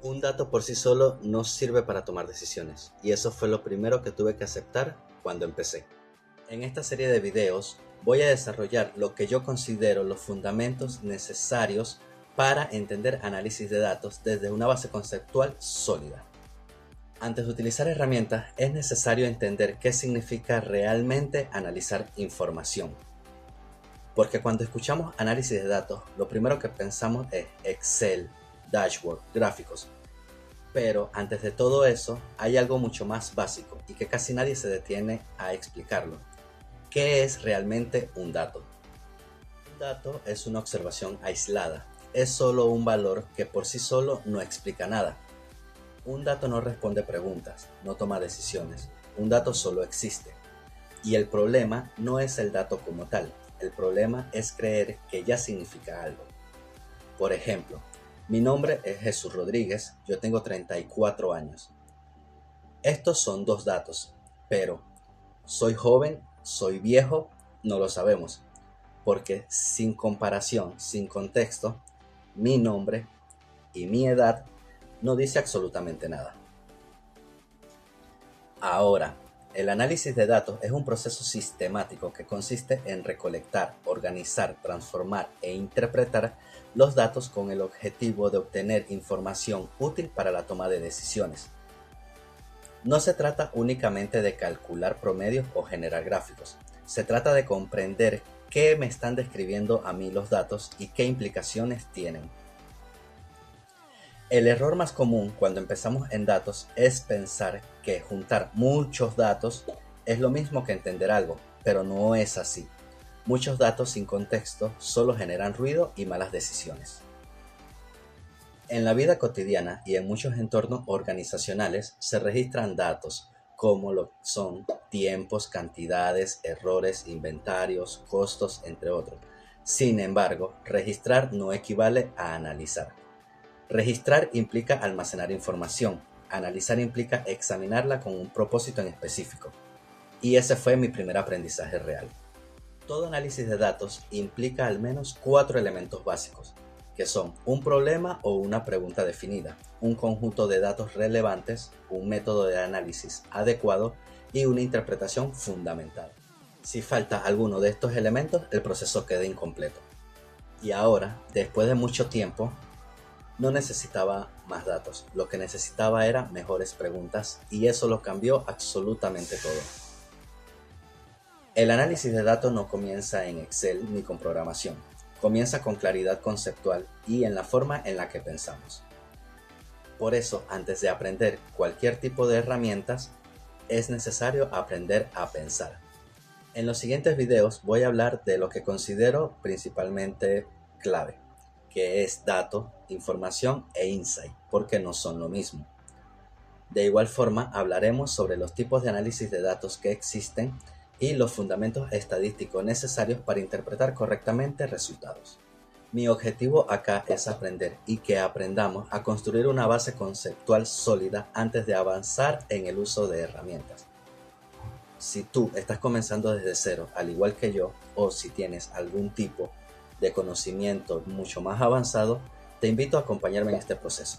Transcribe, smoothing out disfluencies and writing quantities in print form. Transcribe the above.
Un dato por sí solo no sirve para tomar decisiones, y eso fue lo primero que tuve que aceptar cuando empecé. En esta serie de videos voy a desarrollar lo que yo considero los fundamentos necesarios para entender análisis de datos desde una base conceptual sólida. Antes de utilizar herramientas es necesario entender qué significa realmente analizar información. Porque cuando escuchamos análisis de datos, lo primero que pensamos es Excel, dashboard, gráficos. Pero antes de todo eso, hay algo mucho más básico y que casi nadie se detiene a explicarlo. ¿Qué es realmente un dato? Un dato es una observación aislada. Es solo un valor que por sí solo no explica nada. Un dato no responde preguntas, no toma decisiones. Un dato solo existe. Y el problema no es el dato como tal. El problema es creer que ya significa algo. Por ejemplo, mi nombre es Jesús Rodríguez, yo tengo 34 años. Estos son dos datos, pero ¿soy joven? ¿Soy viejo? No lo sabemos, porque sin comparación, sin contexto, mi nombre y mi edad no dice absolutamente nada. Ahora, el análisis de datos es un proceso sistemático que consiste en recolectar, organizar, transformar e interpretar los datos con el objetivo de obtener información útil para la toma de decisiones. No se trata únicamente de calcular promedios o generar gráficos. Se trata de comprender qué me están describiendo a mí los datos y qué implicaciones tienen. El error más común cuando empezamos en datos es pensar que juntar muchos datos es lo mismo que entender algo, pero no es así. Muchos datos sin contexto solo generan ruido y malas decisiones. En la vida cotidiana y en muchos entornos organizacionales se registran datos como lo son tiempos, cantidades, errores, inventarios, costos, entre otros. Sin embargo, registrar no equivale a analizar. Registrar implica almacenar información, analizar implica examinarla con un propósito en específico. Y ese fue mi primer aprendizaje real. Todo análisis de datos implica al menos 4 elementos básicos, que son un problema o una pregunta definida, un conjunto de datos relevantes, un método de análisis adecuado y una interpretación fundamental. Si falta alguno de estos elementos, el proceso queda incompleto. Y ahora, después de mucho tiempo, no necesitaba más datos, lo que necesitaba era mejores preguntas y eso lo cambió absolutamente todo. El análisis de datos no comienza en Excel ni con programación, comienza con claridad conceptual y en la forma en la que pensamos. Por eso, antes de aprender cualquier tipo de herramientas, es necesario aprender a pensar. En los siguientes videos voy a hablar de lo que considero principalmente clave, que es dato, información e insight, porque no son lo mismo. De igual forma, hablaremos sobre los tipos de análisis de datos que existen y los fundamentos estadísticos necesarios para interpretar correctamente resultados. Mi objetivo acá es aprender y que aprendamos a construir una base conceptual sólida antes de avanzar en el uso de herramientas. Si tú estás comenzando desde cero, al igual que yo, o si tienes algún tipo de conocimiento mucho más avanzado, te invito a acompañarme en este proceso.